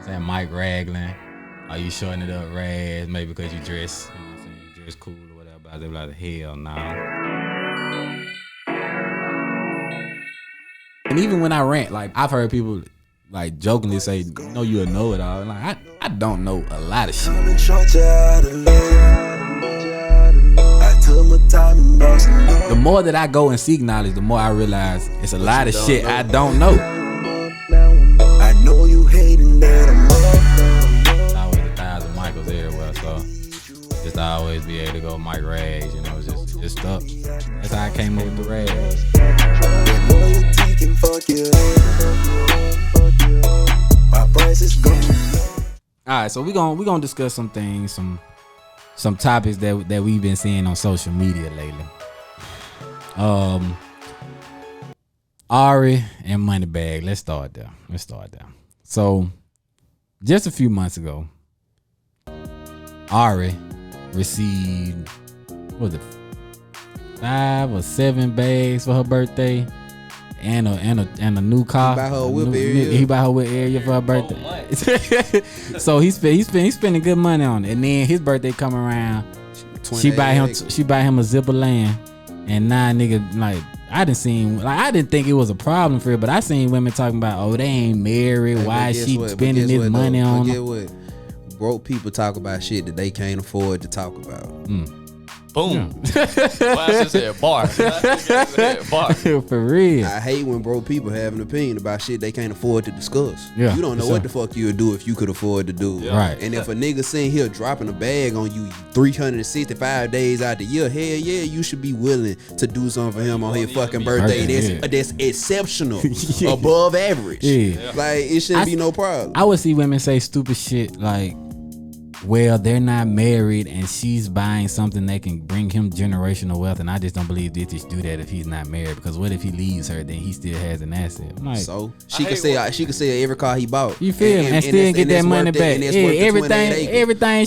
saying Mike Raglan. Are you shorting it up, Rags? Maybe because you dress, you know what I'm saying, you dress cool or whatever. But they be like, hell no. And even when I rant, like I've heard people like jokingly say, "No, you a know it all." Like I don't know a lot of shit. The more that I go and seek knowledge, the more I realize it's a lot of shit I don't know. I know you hating that I'm It's always 1,000 Michaels everywhere, so just always be able to go Mike Rags, you know, just stuff. That's how I came up with the Rags. My price is gone. All right, so we gonna discuss some things, some topics that we've been seeing on social media lately. Ari and Moneybag. Let's start there. So, just a few months ago, Ari received, what was it, 5 or 7 bags for her birthday, and a new car. He bought her whip area for her birthday. So he spending good money on it. And then his birthday come around, she buy him a zip of land, and now nigga, like, I didn't think it was a problem for her, but I seen women talking about, oh, they ain't married. Why is she spending this money on them? What? Broke people talk about shit that they can't afford to talk about. Boom. Well, I just said bar. For real. I hate when broke people have an opinion about shit they can't afford to discuss. Yeah, you don't know what the fuck you would do if you could afford to do it. Yeah. Right. And if a nigga sitting here dropping a bag on you 365 days out the year, hell yeah, you should be willing to do something for him on his fucking birthday. That's exceptional, above average. Yeah. Like, it shouldn't be no problem. I would see women say stupid shit like, well, they're not married and she's buying something that can bring him generational wealth, and I just don't believe they just do that if he's not married, because what if he leaves her, then he still has an asset? I'm like, so she could sell every car he bought. You feel me? And still get that money back. Everything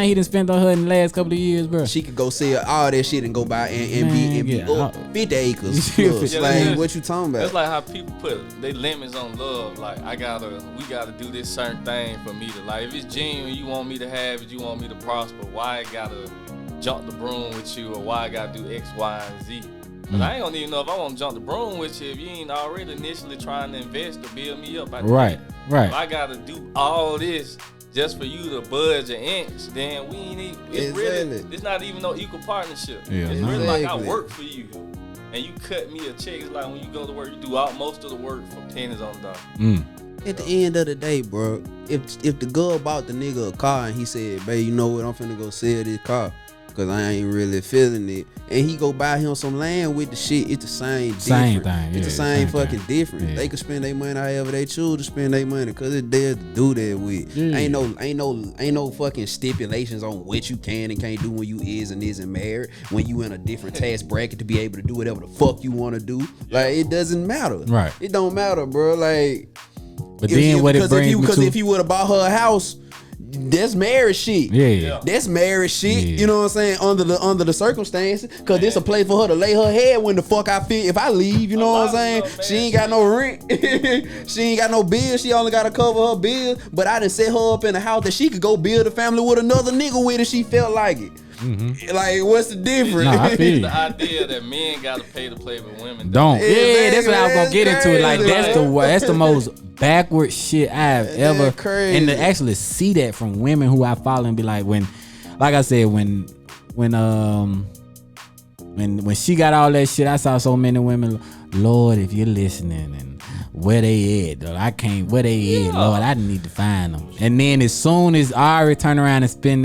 he done spent on her in the last couple of years, bro. She could go sell all that shit and go buy and be up 50 acres. Plus. Like, what you talking about? It's like how people put they limits on love. Like, we gotta do this certain thing for me to, like, if it's genuine, you want me to have it, you want me to prosper, why I gotta jump the broom with you, or why I gotta do X, Y, and Z? Cause I ain't gonna even know if I want to jump the broom with you if you ain't already initially trying to invest to build me up. Right. If I gotta do all this just for you to budge an inch, then we ain't. It's not even no equal partnership. Yeah, it's really like I work for you, and you cut me a check. It's like when you go to work, you do most of the work for pennies on the dollar. At the end of the day, bro, if the girl bought the nigga a car and he said, babe, you know what, I'm finna go sell this car because I ain't really feeling it, and he go buy him some land with the shit, it's the same thing. It's the same fucking difference. Yeah. They can spend their money however they choose to spend their money because it's there to do that with. Ain't no fucking stipulations on what you can and can't do when you is and isn't married, when you in a different tax bracket to be able to do whatever the fuck you want to do. Like, it doesn't matter. Right. It don't matter, bro. Like, but then what it brings me to, because if he would have bought her a house, that's marriage shit. Yeah. That's marriage shit. Yeah. You know what I'm saying? Under the circumstances, because this a place for her to lay her head when the fuck I feel. If I leave, you know what I'm saying? She ain't got no rent. She ain't got no bills. She only got to cover her bills. But I done set her up in a house that she could go build a family with another nigga with if she felt like it. Mm-hmm. Like, what's the difference? No, I feel the idea that men gotta pay to play, but women don't. Yeah, yeah, that's what I was gonna get into. It. Like, that's the most backward shit I've ever. Crazy. And to actually see that from women who I follow and be like, like I said, when she got all that shit, I saw so many women. Lord, if you're listening, and where they at, though, where they at, Lord, I need to find them. And then as soon as Ari turn around and spend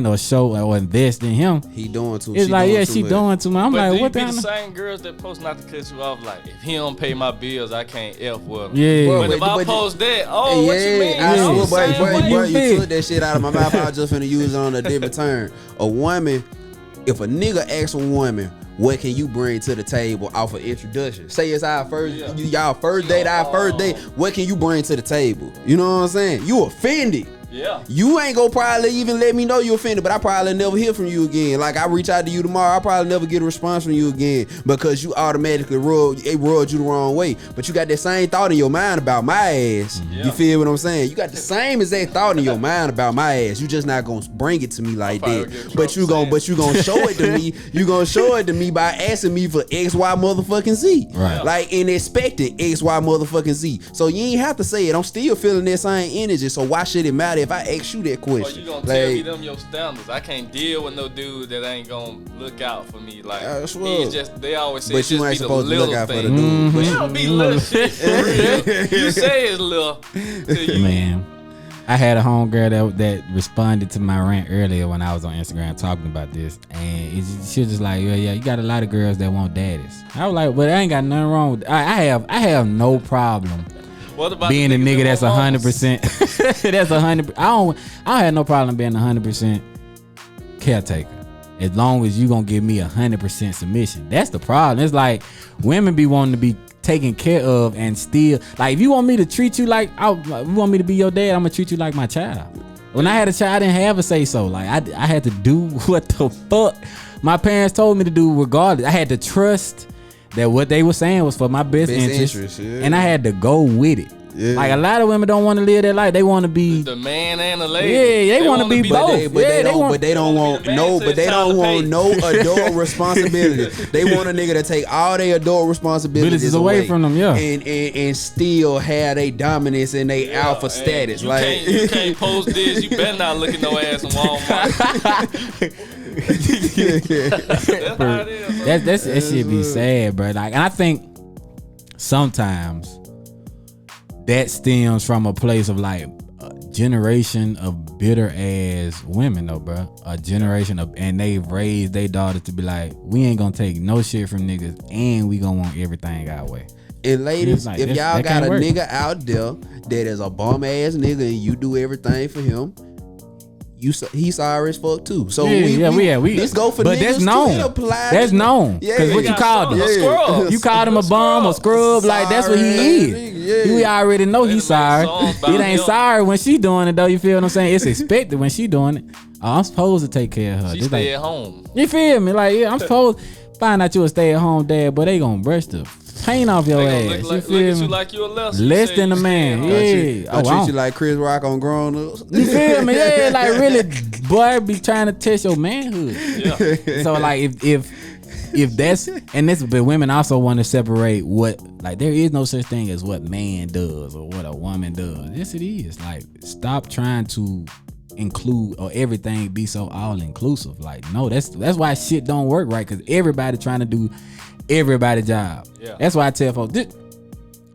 or show or invest in him, he doing too. It's like, she doing too much. I'm like, what the hell? The same girls that post, not to cut you off, like, if he don't pay my bills, I can't F with him. Yeah. But if I post that, what you mean? Boy, you took that shit out of my mouth. I was just finna use it on a different turn. A woman, if a nigga asks a woman, what can you bring to the table off of introduction? Say it's our y'all first date, what can you bring to the table? You know what I'm saying? You offended. Yeah. You ain't gonna probably even let me know you offended, but I probably never hear from you again. Like I reach out to you tomorrow, I probably never get a response from you again because you automatically rubbed you the wrong way. But you got that same thought in your mind about my ass. Yeah. You feel what I'm saying? You got the same exact thought in your mind about my ass. You just not gonna bring it to me like that. But you gonna show it to me. You gonna show it to me by asking me for X, Y, motherfucking Z. Right. Like and expecting X, Y, motherfucking Z. So you ain't have to say it. I'm still feeling that same energy. So why should it matter if I ask you that question? Or you gonna tell me them your standards. I can't deal with no dude that ain't gonna look out for me. Like he's just, they always say, but you ain't supposed to look out for the dude. But you don't be little shit for real. You say it's little. Man, I had a homegirl that responded to my rant earlier when I was on Instagram talking about this, and she was just like, yeah, you got a lot of girls that want daddies. I was like, but I ain't got nothing wrong with I have no problem being a nigga that's 100%. That's 100. I don't have no problem being 100% caretaker. As long as you gonna give me 100% submission. That's the problem. It's like women be wanting to be taken care of and still, like, if you want me to treat you like, you want me to be your dad, I'm gonna treat you like my child. When I had a child, I didn't have a say so. Like I had to do what the fuck my parents told me to do regardless. I had to trust that what they were saying was for my best interest, and I had to go with it. Yeah. Like a lot of women don't want to live that life. They want to be the man and the lady. Yeah, they want to be both. But they don't want no adult responsibility. They want a nigga to take all their adult responsibilities away from them. Yeah, and still have their dominance and their alpha status. You can't post this. You better not look at no ass in Walmart. That shit be sad, bro. Like, and I think sometimes that stems from a place of like a generation of bitter ass women, though, bro. A generation of, and they've raised their daughters to be like, we ain't gonna take no shit from niggas, and we gonna want everything our way. And ladies, like, if y'all got a nigga out there that is a bum ass nigga and you do everything for him, he's sorry as fuck too. So we let's go for but niggas that's known. Apply. That's known. Because what you called him? Yeah. You called him a bum or scrub. Like, that's what he is. Yeah. We already know he's sorry. It ain't sorry when she doing it though. You feel what I'm saying? It's expected when she doing it. I'm supposed to take care of her. She stay at home. You feel me? Like, yeah, I'm supposed find out you a stay at home dad, but they gonna brush the paint off your ass. Look at you like you a less than a man. Yeah. I treat you like Chris Rock on Grown Ups. You feel me? Yeah, like really, boy, be trying to test your manhood. Yeah. So like if that's, and this, but women also want to separate what, like, there is no such thing as what man does or what a woman does. Yes, it is. Like, stop trying to include or everything be so all inclusive. Like, no, that's why shit don't work right, because everybody trying to do everybody's job. Yeah. That's why I tell folks,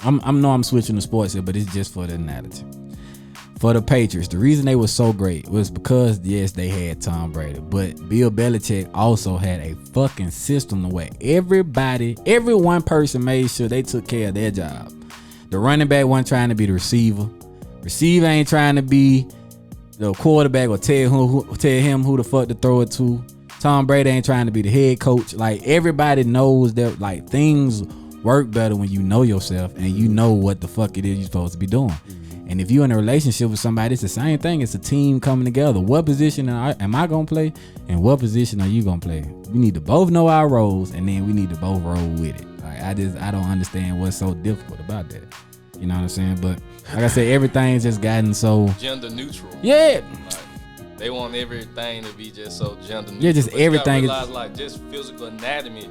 I'm switching to sports here, but it's just for the analogy. For the Patriots, the reason they were so great was because, yes, they had Tom Brady, but Bill Belichick also had a fucking system where every one person made sure they took care of their job. The running back wasn't trying to be the receiver. Receiver ain't trying to be the quarterback or tell him who the fuck to throw it to. Tom Brady ain't trying to be the head coach. Like, everybody knows that, like, things work better when you know yourself and you know what the fuck it is you're supposed to be doing. And if you're in a relationship with somebody, it's the same thing. It's a team coming together. What position am I gonna play, and what position are you gonna play? We need to both know our roles, and then we need to both roll with it. Like, I don't understand what's so difficult about that. You know what I'm saying? But like I said, everything's just gotten so gender neutral. Yeah. Like, they want everything to be just so gender neutral. Yeah, just but everything. You gotta realize, like, just physical anatomy,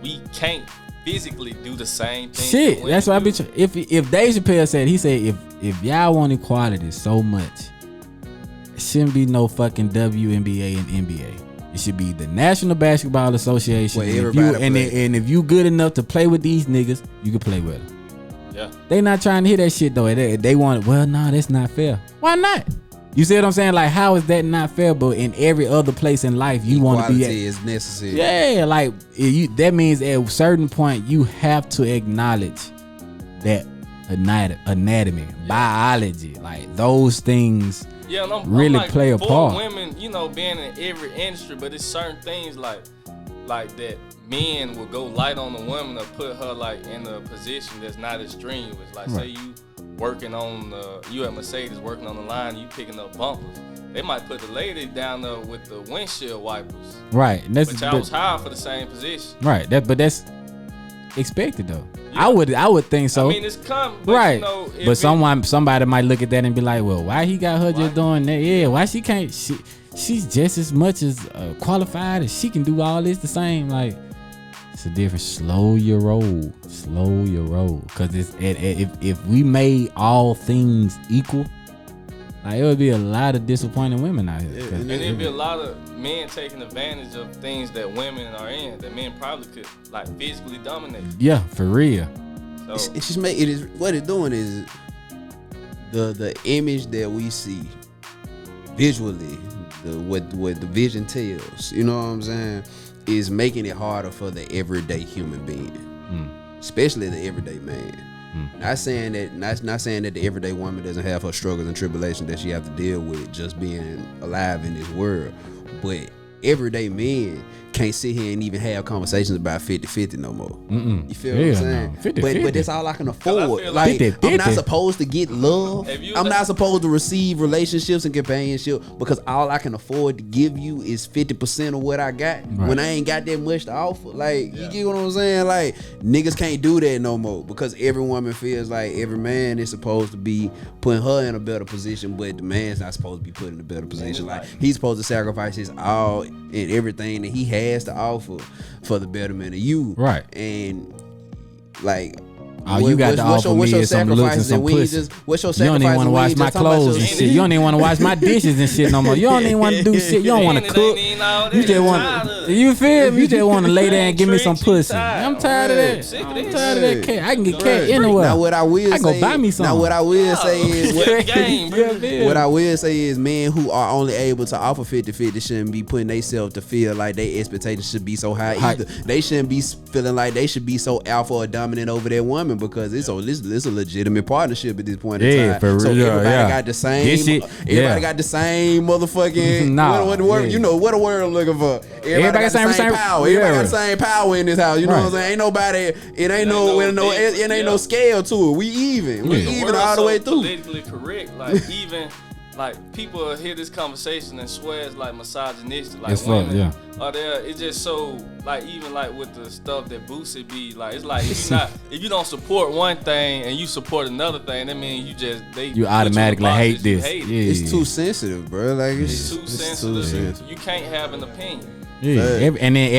we can't physically do the same thing. Shit, that's what I be. If Dave Chappelle said, he said, if y'all want equality so much, it shouldn't be no fucking WNBA and NBA. It should be the National Basketball Association. And if you good enough to play with these niggas, you can play with them. Yeah. They not trying to hear that shit though. They want, well, no, that's not fair. Why not? You see what I'm saying? Like, how is that not fair? But in every other place in life, you want to be at. Equality is necessary. Yeah, like, that means at a certain point, you have to acknowledge that anatomy, biology, like, those things really play a part. Women, being in every industry, but it's certain things like that men will go light on the woman or put her, like, in a position that's not as strenuous. Like, say you working on you at Mercedes working on the line, you picking up bumpers. They might put the lady down there with the windshield wipers. Right. Which I was hired for the same position. Right. But that's expected though. Yeah. I would think so. I mean, it's coming. Right. But somebody might look at that and be like, well, why he got her just doing that? Yeah. Why she can't? She's just as much as qualified as she can do all this the same. Like, it's a difference. Slow your roll. Cause if we made all things equal, like, it would be a lot of disappointing women out here. Yeah, and there'd be a lot of men taking advantage of things that women are in that men probably could like physically dominate. Yeah, for real. So it's just what it's doing is the image that we see visually, what the vision tells. You know what I'm saying? Is making it harder for the everyday human being, especially the everyday man. Not saying that the everyday woman doesn't have her struggles and tribulations that she have to deal with just being alive in this world, but everyday men can't sit here and even have conversations about 50-50 no more. You feel what I'm saying? No. 50-50. But that's all I can afford. Like, 50-50. I'm not supposed to get love. I'm not supposed to receive relationships and companionship because all I can afford to give you is 50% of what I got when I ain't got that much to offer. Like, you get what I'm saying? Like, niggas can't do that no more because every woman feels like every man is supposed to be putting her in a better position, but the man's not supposed to be put in a better position. Like, he's supposed to sacrifice his all and everything that he has to offer for the betterment of you. Right. And like, you got to offer me is some looks and some pussy. What's your sacrifice? You don't even want to wash my clothes and shit. You don't even want to wash my dishes and shit no more. You don't even want to do shit. You don't want to cook. You just want. You feel me? You just want to lay there and give me some pussy. I'm tired of that. I'm tired of that cat. I can get cat anywhere. Now what I will say, I go buy me some. Now what I will say is what I will say is men who are only able to offer 50-50 shouldn't be putting themselves to feel like their expectations should be so high either. They shouldn't be feeling like they should be so alpha or dominant over their woman because it's a legitimate partnership at this point in time. For so real, everybody got the same. Everybody got the same motherfucking. You know what a word I'm looking for. Everybody got the same power. Everybody got the same power in this house. You know what I'm saying? Ain't nobody. It ain't no scale to it. We even. We even all the way through. Politically correct, like even. Like, people hear this conversation and swear it's like misogynistic. Like, it's women are there. It's just so, like, even like with the stuff that Boosie be, like, it's like if you don't support one thing and you support another thing, that means you automatically hate this. It's too sensitive, bro. Like, it's too sensitive. You can't have an opinion. Yeah, and then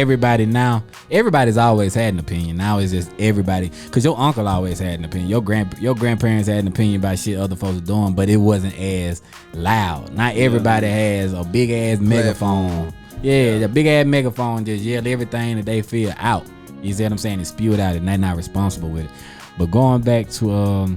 everybody's always had an opinion. Now it's just everybody, because your uncle always had an opinion. Your grandparents had an opinion about shit other folks are doing, but it wasn't as loud. Not everybody has a big ass megaphone. Yeah, the big ass megaphone just yell everything that they feel out. You see what I'm saying? And spew it out, and they're not responsible with it. But going back to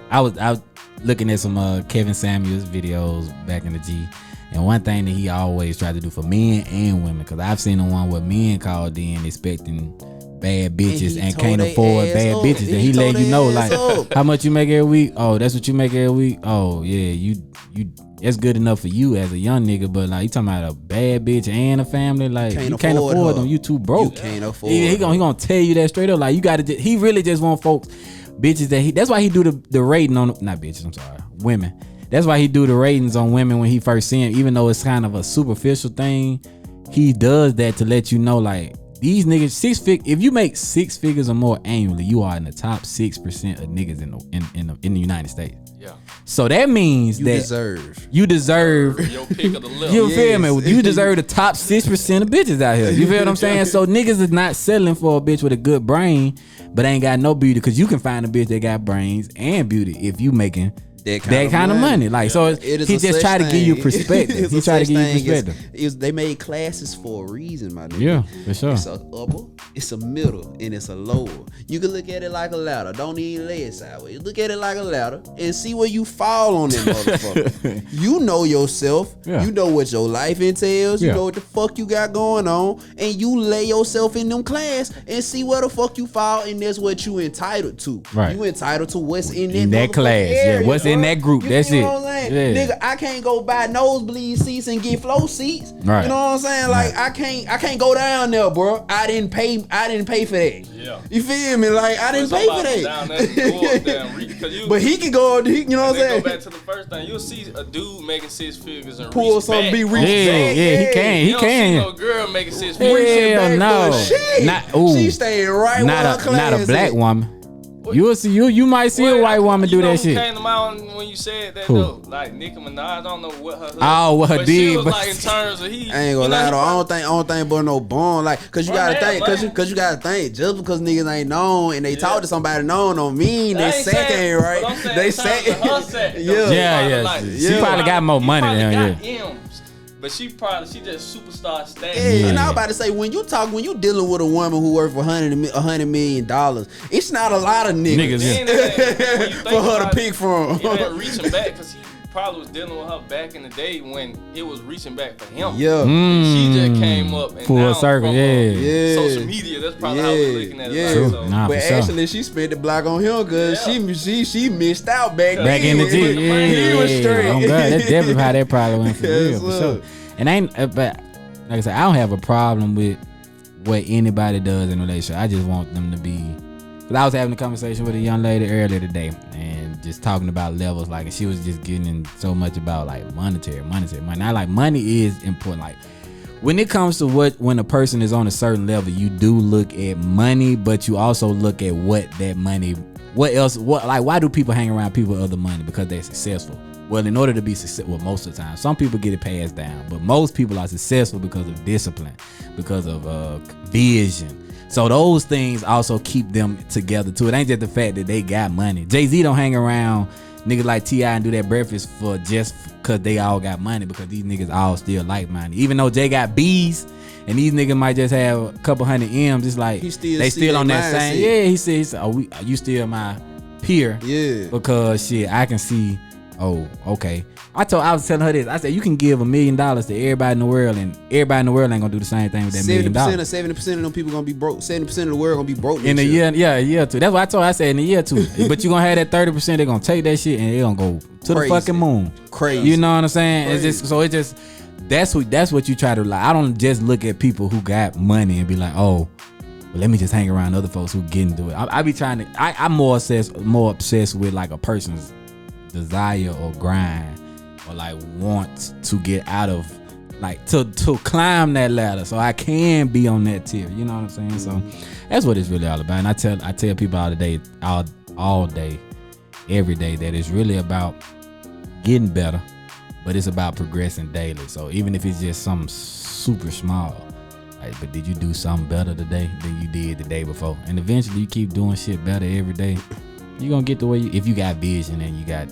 I was looking at some Kevin Samuels videos back in the G. And one thing that he always tried to do for men and women, because I've seen the one where men called in expecting bad bitches and can't afford bad bitches. And he let you know, like, how much you make every week? Oh, that's what you make every week? Oh, yeah, you that's good enough for you as a young nigga, but like, you talking about a bad bitch and a family, like, you can't afford them. You too broke. You can't afford he gonna tell you that straight up. Like, you gotta he really just want folks, bitches that's why he do the rating on, not bitches, I'm sorry, women. That's why he do the ratings on women when he first see them, even though it's kind of a superficial thing. He does that to let you know, like, these niggas if you make 6 figures or more annually, you are in the top 6% of niggas in the United States. Yeah. So that means you deserve your pick of the list. You feel me? You deserve the top 6% of bitches out here. You feel what I'm saying? So niggas is not settling for a bitch with a good brain, but ain't got no beauty, because you can find a bitch that got brains and beauty if you making that kind of money. Like, so he just try to give you perspective. He try to give you perspective. They made classes for a reason, my nigga. Yeah, for sure. It's a upper, it's a middle, and it's a lower. You can look at it like a ladder. Don't even lay it sideways. Look at it like a ladder and see where you fall on that motherfucker. You know yourself. Yeah. You know what your life entails. You know what the fuck you got going on, and you lay yourself in them class and see where the fuck you fall, and that's what you entitled to. Right. You entitled to what's in that class. Area, what's in that group. That's it. saying? Yeah. Nigga, I can't go buy nosebleed seats and get flow seats. Right. You know what I'm saying? Like I can't go down there, bro. I didn't pay for that. Yeah. You feel me? Like I didn't pay for that. Down there, go up there and reach, but he can go, you know what I'm saying? Go back to the first thing. You'll see a dude making 6 figures and pull reach something, back. be reach Yeah, he can. You don't see no girl making 6 figures. Hell no. She staying right with her class. Not a black woman. You might see a white woman do that shit. You came to mind when you said that though? Like Nicki Minaj, I don't know what her. What her but did. She was like in terms of he. I ain't gonna lie though. I don't think but no bone. Like, cause you gotta think, cause you gotta think. Just because niggas ain't known and they talk to somebody known don't mean they second, right? They second. Yeah. She probably got more money than him. But she just superstar status. Yeah, and I was about to say when you dealing with a woman who worth $100 million, it's not a lot of niggas for her to pick from. He ain't reaching back because he probably was dealing with her back in the day when it was reaching back for him. Yeah, she just came up and full circle. Social media. That's probably how we're looking at it. Yeah, so. but actually she spent the block on him because she missed out back in the G. He was straight. Oh God, that's definitely how that probably went for real. For sure. And but like I said, I don't have a problem with what anybody does in a relationship. I just want them to be. Cause I was having a conversation with a young lady earlier today, and just talking about levels. Like, and she was just getting in so much about like monetary money. I like money is important. Like when it comes to when a person is on a certain level, you do look at money, but you also look at what that money. What else? Why do people hang around people with other money? Because they're successful. Well, in order to be successful, most of the time, some people get it passed down, but most people are successful because of discipline, because of vision. So those things also keep them together too. It ain't just the fact that they got money. Jay-Z don't hang around niggas like T.I. and do that breakfast for just because they all got money, because these niggas all still like-minded. Even though Jay got B's and these niggas might just have a couple hundred M's, it's like they still on that same. Yeah, he says, you still my peer? Yeah. Because shit, I can see. Oh, okay. I was telling her this. I said you can give $1 million to everybody in the world, and everybody in the world ain't gonna do the same thing with that $1 million. 70% of them people gonna be broke. 70% of the world gonna be broke in a year. Yeah, a year or two. That's what I told her. I said in a year or two. But you gonna have that 30%. They're gonna take that shit and they gonna go to the fucking moon. Crazy. You know what I'm saying? Crazy. It's just that's what you try to like. I don't just look at people who got money and be like, oh, well, let me just hang around other folks who get into it. I be trying to. I'm more obsessed with like a person's desire or grind or like want to get out of, like to climb that ladder so I can be on that tier. You know what I'm saying? So that's what it's really all about. And I tell people all day, every day, that it's really about getting better, but it's about progressing daily. So even if it's just something super small, like, but did you do something better today than you did the day before? And eventually you keep doing shit better every day, you're gonna get the way if you got vision and you got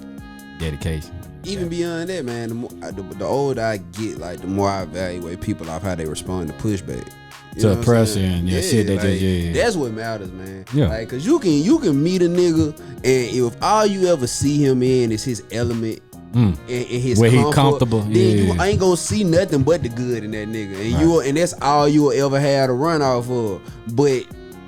dedication. Even beyond that, man, the older I get, like the more I evaluate people off how they respond to pushback. To pressure and shit that like, that's what matters, man. Yeah. Like, cause you can meet a nigga, and if all you ever see him in is his element and his where comfort, he comfortable, then you ain't gonna see nothing but the good in that nigga, and and that's all you'll ever have to run off of. But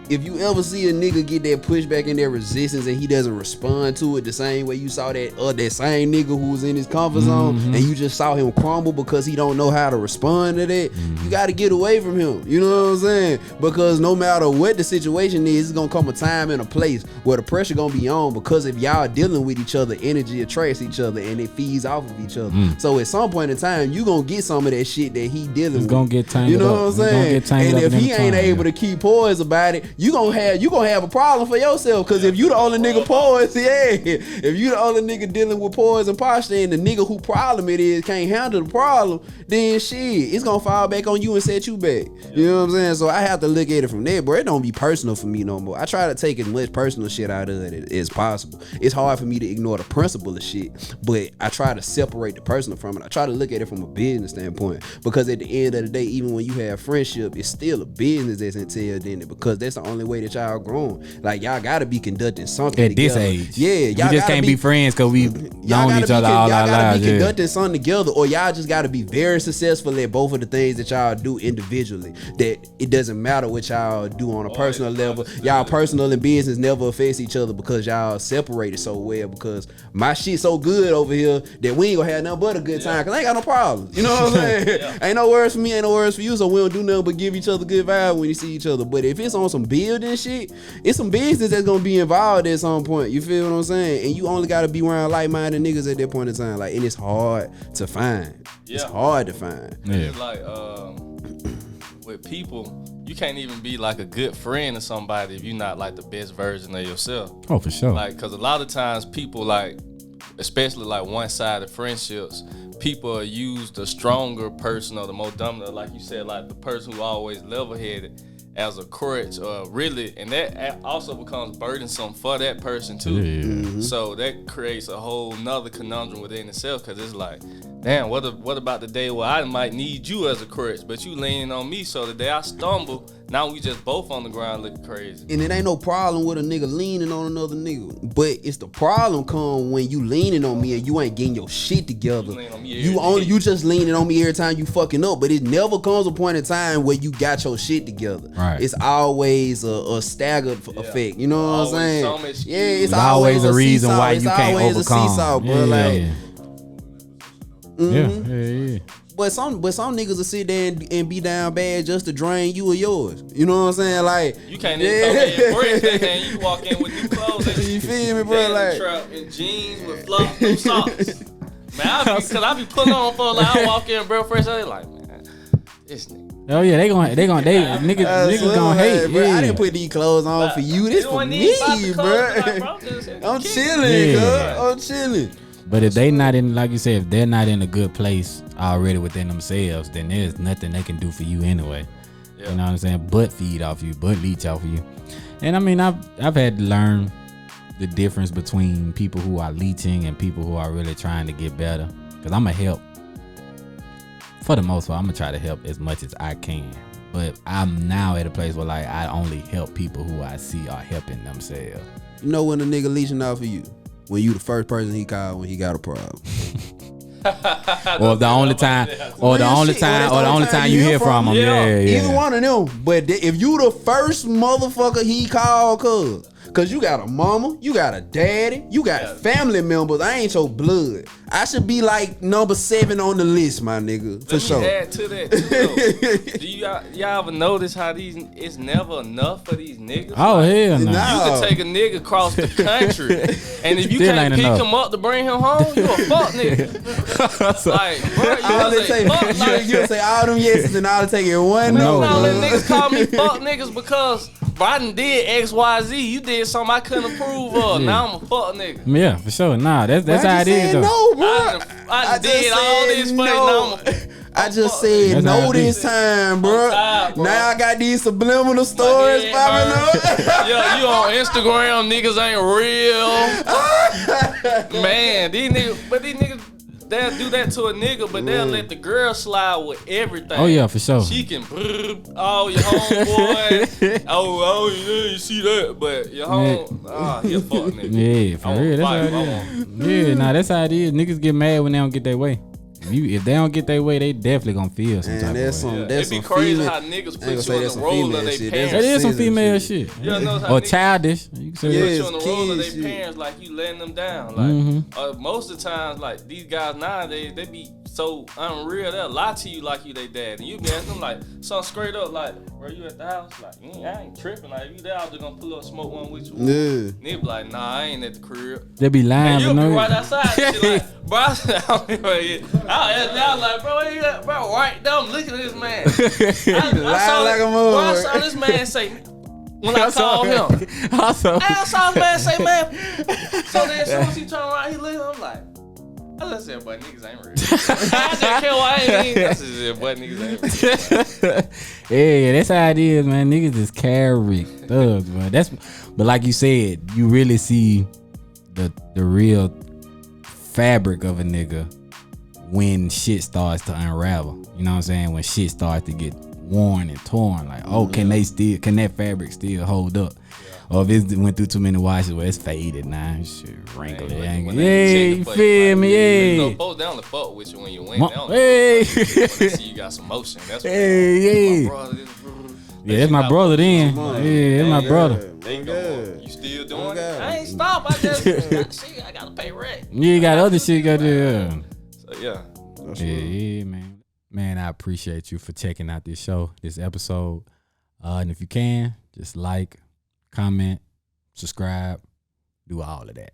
if you ever see a nigga get that pushback and that resistance and he doesn't respond to it the same way you saw that same nigga who was in his comfort zone, and you just saw him crumble because he don't know how to respond to that, you got to get away from him. You know what I'm saying? Because no matter what the situation is, it's going to come a time and a place where the pressure going to be on, because if y'all dealing with each other, energy attracts each other and it feeds off of each other. So at some point in time, you going to get some of that shit that he dealing with. It's going to get tangled up. You know what I'm saying? And if he ain't able to keep poise about it, you gonna have a problem for yourself, because if you the only nigga poised, if you the only nigga dealing with poise and posture, and the nigga who problem it is can't handle the problem, then shit, it's gonna fall back on you and set you back. You know what I'm saying? So I have to look at it from there, bro. It don't be personal for me no more. I try to take as much personal shit out of it as possible. It's hard for me to ignore the principle of shit, but I try to separate the personal from it. I try to look at it from a business standpoint, because at the end of the day, even when you have friendship, it's still a business that's entailed in it, because that's the only way that y'all grown. Like y'all gotta be conducting something at together. this age. Yeah, y'all just can't be friends because we known each other all our lives. Y'all gotta be conducting something together, or y'all just gotta be very successful at both of the things that y'all do individually. That it doesn't matter what y'all do on a personal level. Y'all personal and business never affects each other because y'all separated so well. Because my shit so good over here that we ain't gonna have nothing but a good time. Cause I ain't got no problems. You know what I'm saying? Ain't no words for me, ain't no words for you. So we don't do nothing but give each other good vibe when you see each other. But if it's on some building shit, it's some business that's gonna be involved at some point. You feel what I'm saying? And you only gotta be around like-minded niggas at that point in time. Like, and it's hard to find. It's hard to find. It's like with people, you can't even be like a good friend to somebody if you're not like the best version of yourself. Oh, for sure. Like, cause a lot of times people like, especially like one-sided friendships, people use the stronger person or the more dominant, like you said, like the person who always level-headed as a crutch, really, and that also becomes burdensome for that person too. Yeah. Mm-hmm. So that creates a whole nother conundrum within itself, because it's like, damn, what about the day where I might need you as a crutch, but you leaning on me, so the day I stumble, now we just both on the ground looking crazy. And it ain't no problem with a nigga leaning on another nigga, but it's the problem come when you leaning on me and you ain't getting your shit together. You just leaning on me every time you fucking up, but it never comes a point in time where you got your shit together. Right. It's always a staggered effect. You know what I'm saying? So much it's always a reason why you can't overcome. It's always a seesaw, bro. Yeah. But some niggas will sit there and be down bad just to drain you or yours. You know what I'm saying? Like, you can't even come in fresh and you walk in with new clothes. And you feel me, bro? Like, trap in jeans with flop socks. Man, I be putting on for like I walk in, bro, fresh. They like, man, this nigga. Oh yeah, niggas gonna hate, bro. Yeah. I didn't put these clothes on for you. This for me, bro. I'm chilling, cuz. I'm chilling. But if they not in, like you said, if they're not in a good place already within themselves, then there's nothing they can do for you anyway. You know what I'm saying? But feed off you, but leech off of you. And I mean, I've had to learn the difference between people who are leeching and people who are really trying to get better. Cause I'm gonna help. For the most part, I'm gonna try to help as much as I can. But I'm now at a place where like I only help people who I see are helping themselves. You know when a nigga leeching off of you? When you the first person he called when he got a problem. or the only time you hear from him. Yeah. Either one of them. But if you the first motherfucker he called, cause you got a mama, you got a daddy, you got family members. I ain't your blood. I should be like number 7 on the list, my nigga. For sure. Add to that too, do y'all ever notice how it's never enough for these niggas? Oh, like, hell no. You can take a nigga across the country, and if you can't pick him up to bring him home, you a fuck nigga. Like, bro, you say all them yeses and all it take is one no. Now let niggas call me fuck niggas because I done did XYZ. You did something I couldn't approve of. Now I'm a fuck nigga. Yeah, for sure. Nah, that's how it is though. No, bro. I did all this for no. I just said no this time, bro. Now I got these subliminal stories popping up. Yeah, you on Instagram, niggas ain't real. Man, these niggas, they'll do that to a nigga, but they'll let the girl slide with everything. Oh yeah, for sure. She can oh your homeboy. oh you see that, but your home you fuck nigga. Yeah, for real. That's how it is. Yeah, nah, that's how it is. Niggas get mad when they don't get their way. If they don't get their way, they definitely gonna feel some type of way. It'd be crazy how niggas put you in the role of their parents. That is some female shit. Or childish. You can say put you in the role of their parents, like you letting them down. Like most of the times, like these guys nowadays, they be so unreal. They'll lie to you like you they dad, and you be asking them like something straight up, like, "Where you at the house?" Like, I ain't tripping. Like, if you there, I was just gonna pull up, smoke one with you. Yeah. And they be like, "Nah, I ain't at the crib." They be lying. And you be right outside. And shit like, bro, I was like, bro, where you at? Bro, right there, I'm looking at this man. I saw this man say, when I called him. I saw this man say, man. So then as soon as he turned around, he looked, I'm like, I just said, boy, niggas ain't real. I just care why I ain't. I just said, boy, niggas ain't real. Yeah, that's how it is, man. Niggas is carry thugs, man. But like you said, you really see the real fabric of a nigga when shit starts to unravel. You know what I'm saying? When shit starts to get worn and torn. Like, can that fabric still hold up? Or if it went through too many washes, well, it's faded now. Shit, wrinkled. Yeah, you feel me? Yeah. They don't fuck with you when you win. Hey. When they see you got some motion. That's what yeah, that's my brother then. Yeah, that's my brother. You still doing it? I ain't stop. I just I gotta pay rent. You got other shit got to. So yeah. Yeah, man. Man, I appreciate you for checking out this show, this episode. And if you can, just like, comment, subscribe, do all of that.